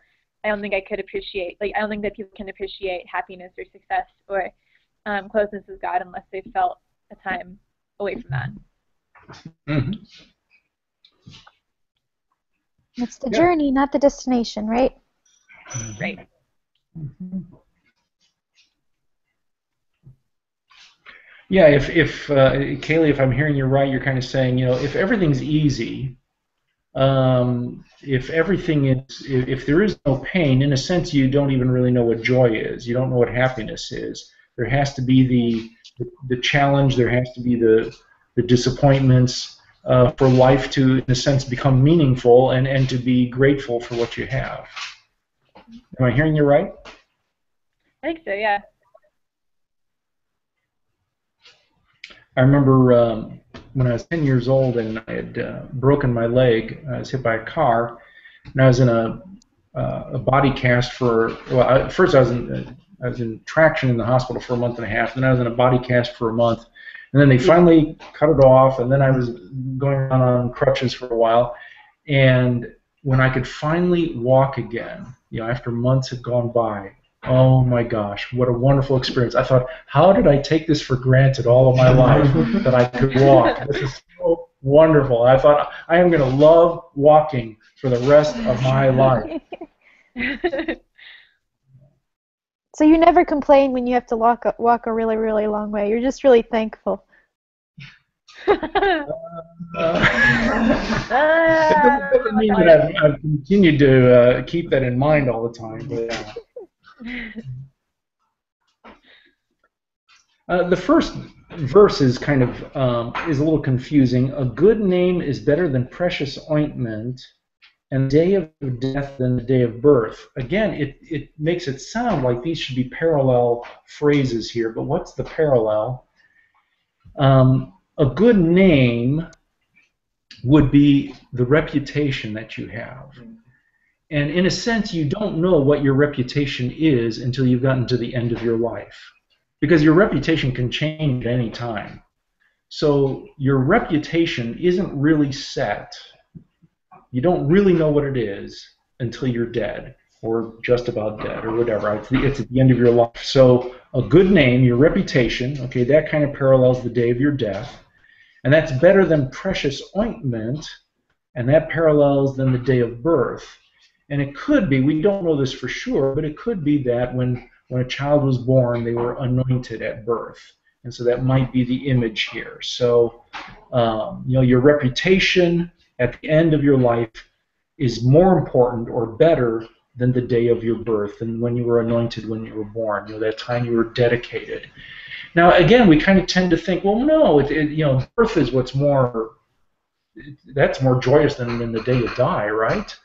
I don't think I could appreciate, like I don't think that people can appreciate happiness or success or closeness with God unless they felt a time away from that. Mm-hmm. It's the journey, not the destination, right? Right. Mm-hmm. Yeah, if Kaylee, if I'm hearing you right, you're kind of saying, if everything's easy, if everything is, if there is no pain, in a sense, you don't even really know what joy is. You don't know what happiness is. There has to be the challenge. There has to be the disappointments for life to, in a sense, become meaningful and to be grateful for what you have. Am I hearing you right? I think so, yeah. I remember when I was 10 years old and I had broken my leg. I was hit by a car, and I was in a body cast for. Well, first I was in traction in the hospital for a month and a half. Then I was in a body cast for a month, and then they finally cut it off. And then I was going on crutches for a while. And when I could finally walk again, after months had gone by. Oh my gosh, what a wonderful experience. I thought, how did I take this for granted all of my life that I could walk? This is so wonderful. I thought, I am going to love walking for the rest of my life. So you never complain when you have to walk a really, really long way. You're just really thankful. It doesn't mean that I've continued to keep that in mind all the time. But the first verse is kind of is a little confusing. A good name is better than precious ointment, and the day of death than the day of birth. Again, it makes it sound like these should be parallel phrases here, but what's the parallel? A good name would be the reputation that you have. And in a sense, you don't know what your reputation is until you've gotten to the end of your life. Because your reputation can change at any time. So your reputation isn't really set. You don't really know what it is until you're dead, or just about dead, or whatever. It's at the end of your life. So a good name, your reputation, okay, that kind of parallels the day of your death. And that's better than precious ointment, and that parallels than the day of birth. And it could be, we don't know this for sure, but it could be that when a child was born, they were anointed at birth. And so that might be the image here. So, your reputation at the end of your life is more important or better than the day of your birth, than when you were anointed when you were born, that time you were dedicated. Now, again, we kind of tend to think, well, no, birth is what's more, that's more joyous than the day you die, right?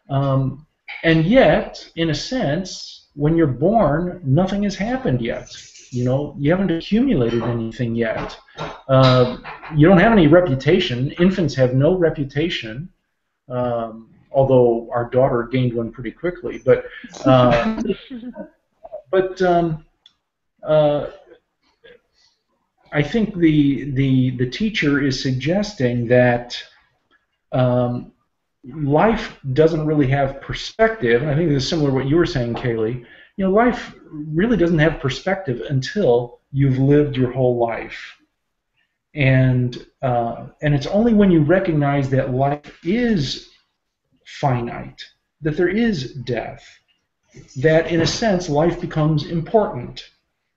And yet, in a sense, when you're born, nothing has happened yet. You haven't accumulated anything yet. You don't have any reputation. Infants have no reputation, although our daughter gained one pretty quickly. But I think the teacher is suggesting that life doesn't really have perspective, and I think this is similar to what you were saying, Kaylee. Life really doesn't have perspective until you've lived your whole life, and it's only when you recognize that life is finite, that there is death, that in a sense life becomes important.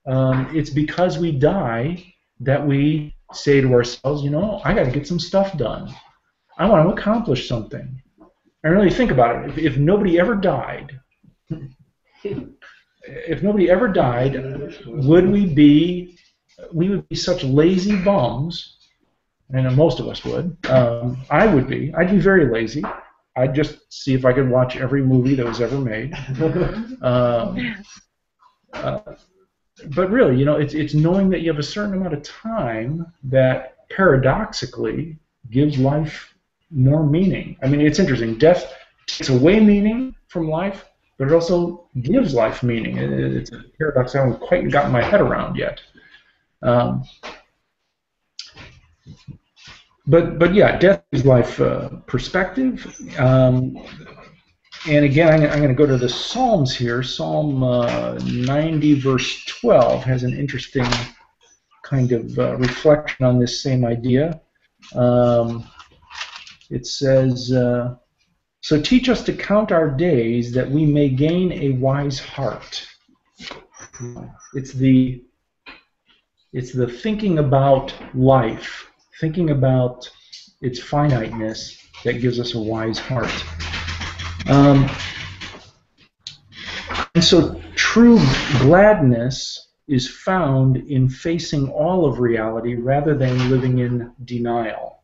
It's because we die that we say to ourselves, I got to get some stuff done. I want to accomplish something. And really think about it. If nobody ever died, would we be such lazy bums? And most of us would. I would be. I'd be very lazy. I'd just see if I could watch every movie that was ever made. But really, it's knowing that you have a certain amount of time that paradoxically gives life more meaning. I mean, it's interesting. Death takes away meaning from life, but it also gives life meaning. It's a paradox I haven't quite gotten my head around yet. But yeah, death gives life perspective. And again, I'm going to go to the Psalms here. Psalm 90, verse 12 has an interesting kind of reflection on this same idea. It says, so teach us to count our days that we may gain a wise heart. It's the thinking about life, thinking about its finiteness that gives us a wise heart. And so true gladness is found in facing all of reality rather than living in denial.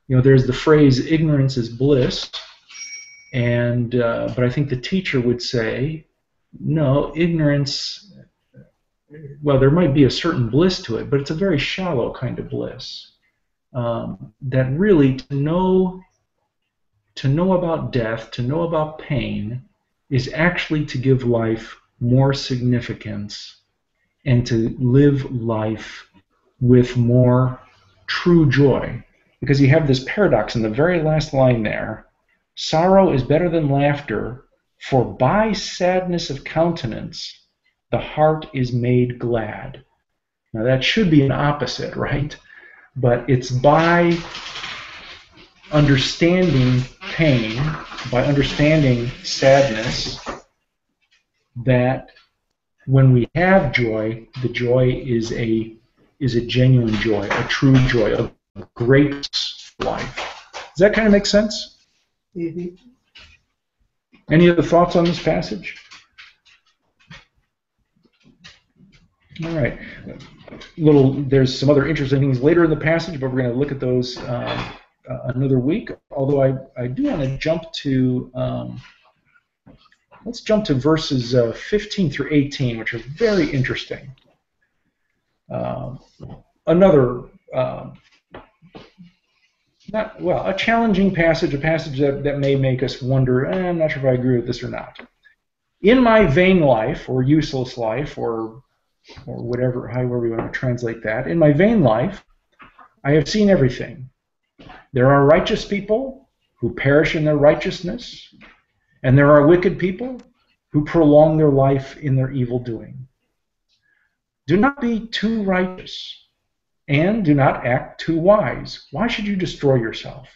There's the phrase ignorance is bliss, and but I think the teacher would say, no, ignorance, well, there might be a certain bliss to it, but it's a very shallow kind of bliss. That really to know about death, to know about pain, is actually to give life more significance and to live life with more true joy. Because you have this paradox in the very last line there. Sorrow is better than laughter, for by sadness of countenance the heart is made glad. Now that should be an opposite, right? But it's by understanding pain, by understanding sadness, that when we have joy, the joy is a is a genuine joy, a true joy, a great life. Does that kind of make sense? Mm-hmm. Any other thoughts on this passage? All right. There's some other interesting things later in the passage, but we're going to look at those another week. Although I do want to jump to, let's jump to verses 15 through 18, which are very interesting. Another, a challenging passage, a passage that may make us wonder, I'm not sure if I agree with this or not. In my vain life, or useless life, or whatever, however we want to translate that, in my vain life, I have seen everything. There are righteous people who perish in their righteousness, and there are wicked people who prolong their life in their evil doing. Do not be too righteous, and do not act too wise. Why should you destroy yourself?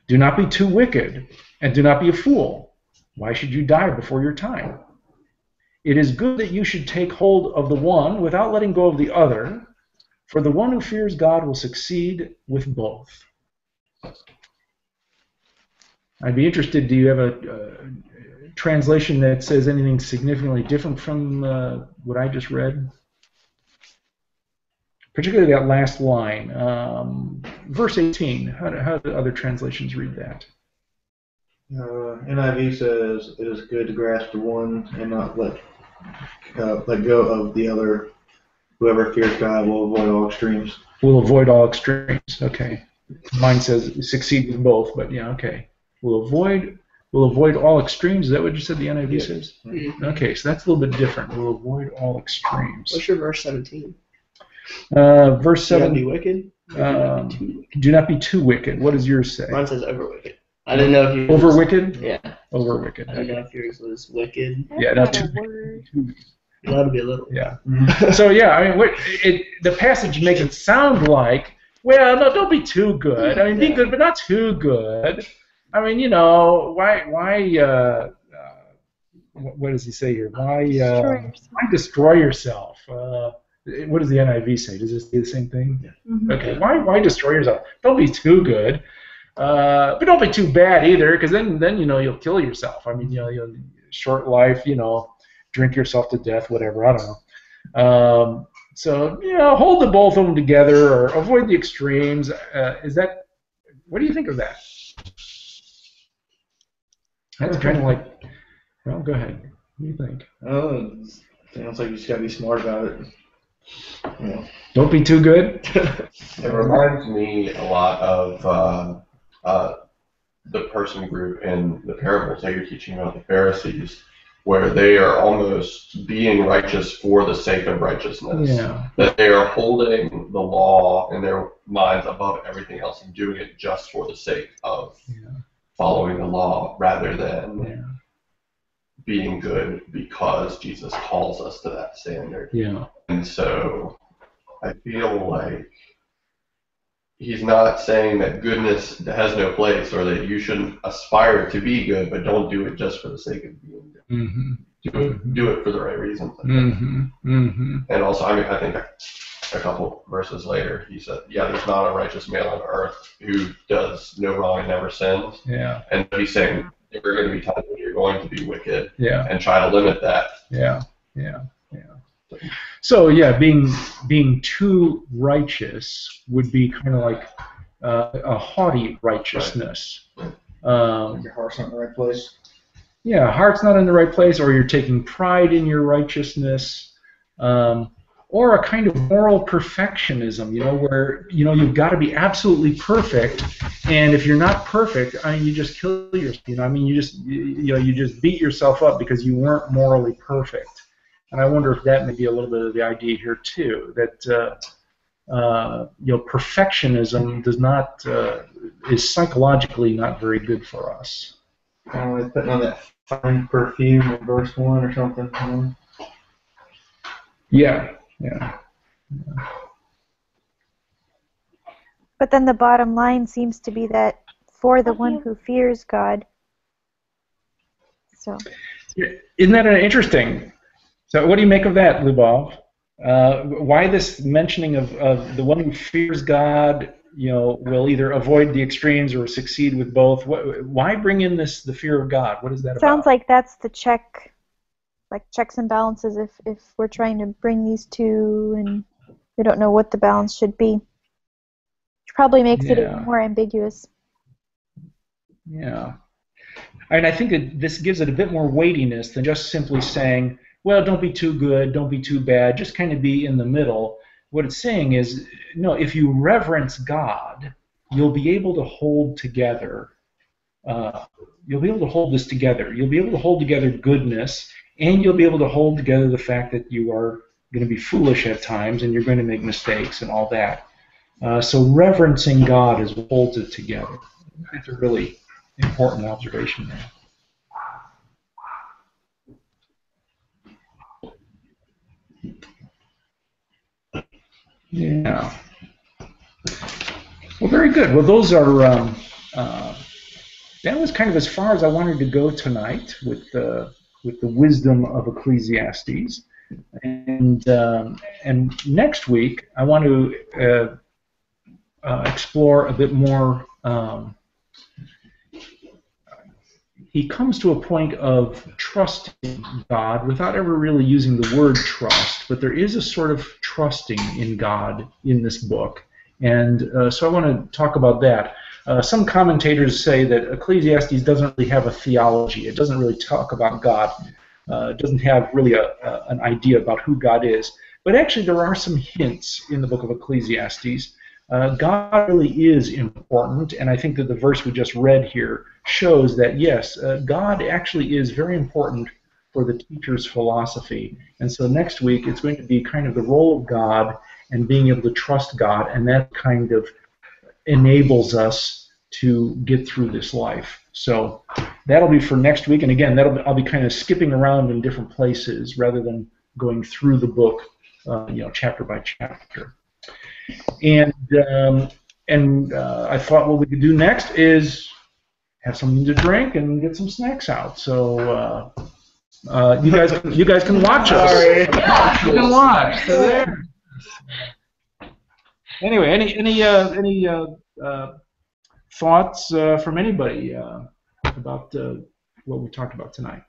Do not be too wicked, and do not be a fool. Why should you die before your time? It is good that you should take hold of the one without letting go of the other, for the one who fears God will succeed with both. I'd be interested, do you have a translation that says anything significantly different from what I just read? Particularly that last line, verse 18. How do other translations read that? NIV says, it is good to grasp the one and not let go of the other. Whoever fears God will avoid all extremes. Will avoid all extremes, okay. Mine says succeed with both, but yeah, okay. Will avoid all extremes. Is that what you said the NIV says? Mm-hmm. Okay, so that's a little bit different. Will avoid all extremes. What's your verse 17? Verse 7. Do not be wicked? Do not be too wicked. What does yours say? Mine says over wicked. I didn't know if you over wicked? Yeah. Over wicked. I didn't know if yours was wicked. Yeah, not too. Allowed to be a little. Yeah. So yeah, I mean, the passage makes it sound like, well, no, don't be too good. I mean, be good, but not too good. I mean, you know, why? What does he say here? Why destroy yourself? What does the NIV say? Does it say the same thing? Yeah. Mm-hmm. Okay. Why destroy yourself? Don't be too good, but don't be too bad either, because then you know you'll kill yourself. I mean, you know, you'll short life. You know, drink yourself to death. Whatever. I don't know. So you know, hold the both of them together, or avoid the extremes. What do you think of that? That's kind of like. Well, go ahead. What do you think? Sounds like you just gotta be smart about it. Yeah. Don't be too good. It reminds me a lot of the person group in the parables that you're teaching about, the Pharisees, where they are almost being righteous for the sake of righteousness. Yeah. That they are holding the law in their minds above everything else and doing it just for the sake of following the law rather than being good because Jesus calls us to that standard. Yeah. And so I feel like he's not saying that goodness has no place or that you shouldn't aspire to be good, but don't do it just for the sake of being good. Mm-hmm. Do it for the right reasons. Mm-hmm. Mm-hmm. And also, I mean, I think a couple verses later, he said, there's not a righteous man on earth who does no wrong and never sins. Yeah. And he's saying there are going to be times when you're going to be wicked. Yeah. And try to limit that. Yeah. Yeah. Yeah. So yeah, being too righteous would be kind of like a haughty righteousness. Right. Your heart's not in the right place. Yeah, heart's not in the right place, or you're taking pride in your righteousness, or a kind of moral perfectionism. You know, where you've got to be absolutely perfect, and if you're not perfect, I mean, you just kill yourself. You know, I mean, you just beat yourself up because you weren't morally perfect. And I wonder if that may be a little bit of the idea here too, that perfectionism is psychologically not very good for us. Like putting on that fine perfume in verse 1 or something. Yeah. But then the bottom line seems to be that for the one who fears God. So. Isn't that interesting? So what do you make of that, Lubov? why this mentioning of the one who fears God, will either avoid the extremes or succeed with both? Why bring in the fear of God? What is that about? Sounds like that's the checks and balances. If we're trying to bring these two and we don't know what the balance should be, which probably makes it even more ambiguous. Yeah. And I think that this gives it a bit more weightiness than just simply saying, well, don't be too good, don't be too bad, just kind of be in the middle. What it's saying is, no, if you reverence God, you'll be able to hold together. You'll be able to hold this together. You'll be able to hold together goodness, and you'll be able to hold together the fact that you are going to be foolish at times and you're going to make mistakes and all that. So reverencing God is what holds it together. That's a really important observation there. Yeah. Well, very good. Well, those are that was kind of as far as I wanted to go tonight with the wisdom of Ecclesiastes, and next week I want to explore a bit more. He comes to a point of trusting God without ever really using the word trust, but there is a sort of trusting in God in this book. And so I want to talk about that. Some commentators say that Ecclesiastes doesn't really have a theology. It doesn't really talk about God. It doesn't have really an idea about who God is. But actually there are some hints in the book of Ecclesiastes. God really is important, and I think that the verse we just read here shows that, yes, God actually is very important for the teacher's philosophy. And so next week it's going to be kind of the role of God and being able to trust God, and that kind of enables us to get through this life. So that'll be for next week, and again, I'll be kind of skipping around in different places rather than going through the book, chapter by chapter. And I thought what we could do next is have something to drink and get some snacks out. So you guys can watch us. You can watch. So there. Anyway, any thoughts from anybody about what we talked about tonight?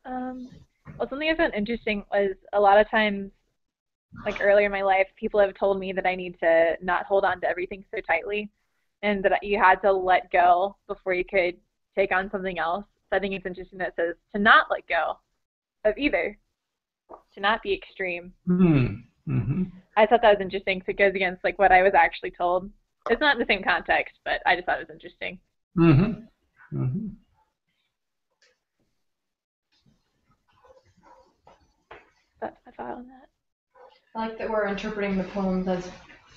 Well, something I found interesting was a lot of times, like earlier in my life, people have told me that I need to not hold on to everything so tightly, and that you had to let go before you could take on something else. So I think it's interesting that it says to not let go of either, to not be extreme. Mm-hmm. I thought that was interesting because it goes against like what I was actually told. It's not in the same context, but I just thought it was interesting. Mm-hmm. Mm-hmm. That's my thought on that. I like that we're interpreting the poems as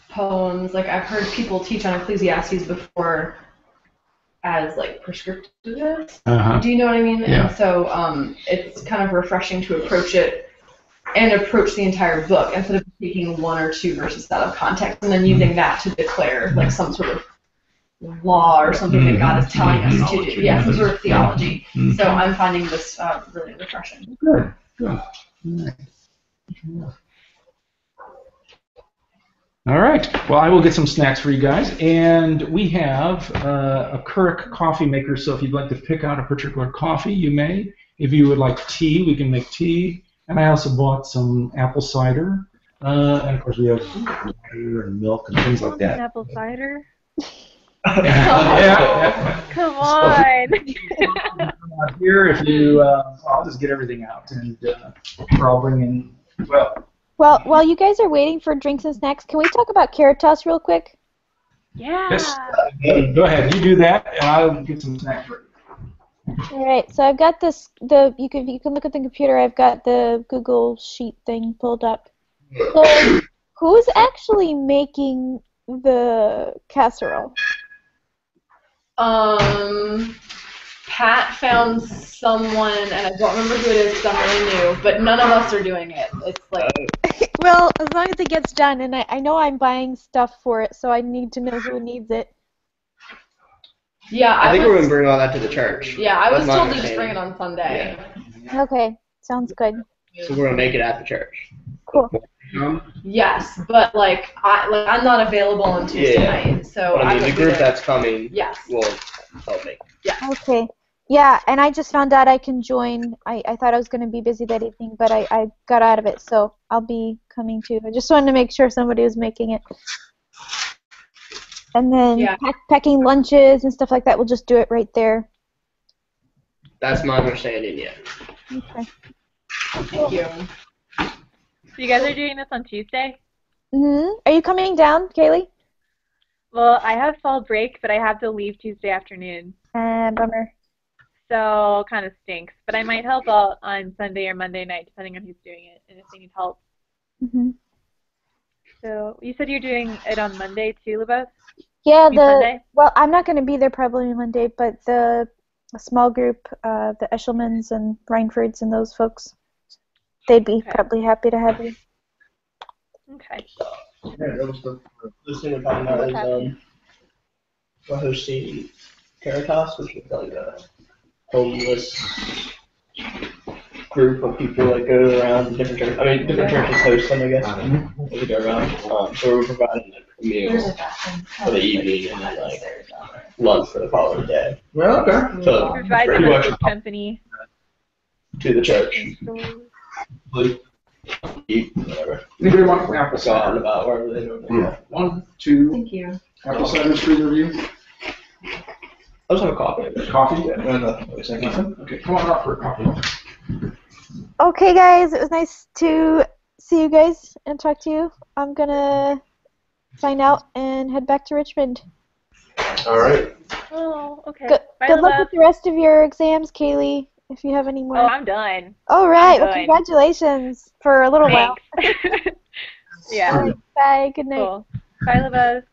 poems. Like I've heard people teach on Ecclesiastes before as like prescriptivists. Uh-huh. Do you know what I mean? Yeah. And so it's kind of refreshing to approach it and approach the entire book instead of taking one or two verses out of context and then using that to declare like some sort of law or something that God is telling us to do. Yeah, some sort of theology. So I'm finding this really refreshing. Good. Good. All right. Well, I will get some snacks for you guys, and we have a Keurig coffee maker. So if you'd like to pick out a particular coffee, you may. If you would like tea, we can make tea. And I also bought some apple cider, and of course we have water and milk and things like that. Apple cider. Yeah. Come on. So here, if you, I'll just get everything out, and I'll bring in. Well, while you guys are waiting for drinks and snacks, can we talk about carrot toss real quick? Yeah. Yes. Go ahead. You do that, and I'll get some snacks for you. All right. So I've got this. You can look at the computer. I've got the Google Sheet thing pulled up. So who's actually making the casserole? Pat found someone, and I don't remember who it is because I'm really new, but none of us are doing it. It's like... Well, as long as it gets done, and I know I'm buying stuff for it, so I need to know who needs it. Yeah, I think we're going to bring all that to the church. Yeah, I was told to just bring it on Sunday. Yeah. Okay, sounds good. So we're going to make it at the church. Cool. Yes, but I'm not available on Tuesday night, so But I mean, will the be group there. that's coming Yes. will help me. Okay. Yeah, and I just found out I can join. I thought I was going to be busy that evening, but I got out of it, so I'll be coming too. I just wanted to make sure somebody was making it. And then packing lunches and stuff like that, we'll just do it right there. That's my understanding, yeah. Okay. Thank you. So you guys are doing this on Tuesday? Are you coming down, Kaylee? Well, I have fall break, but I have to leave Tuesday afternoon. Bummer. So kind of stinks. But I might help out on Sunday or Monday night, depending on who's doing it and if they need help. So you said you're doing it on Monday too, Lubos? Yeah, Sunday? well, I'm not going to be there probably Monday, but the small group, the Eshelmans and Reinfords and those folks, they'd be probably happy to have you. Okay. Yeah, that was this thing we're talking about is we're hosting Caritas, which is like a homeless group of people that go around different churches. I mean, different churches host them, I guess. They go around. So we're providing like a meal for the evening and then like lunch for the following day. Well, okay. So Provide them with good company. To the church. Eat, whatever. Anybody want apple Go out and cider? about wherever they go. 1, 2. Thank you. Apple cider street review. I'll just have a coffee. Coffee? Yeah. Okay, come on up for a coffee. Okay, guys, it was nice to see you guys and talk to you. I'm going to sign out and head back to Richmond. All right. Oh, okay. Good luck with the rest of your exams, Kaylee, if you have any more. Oh, I'm done. All right. Well, done. congratulations for a little while. Yeah. All right, bye. Good night. Cool. Bye, Lubos.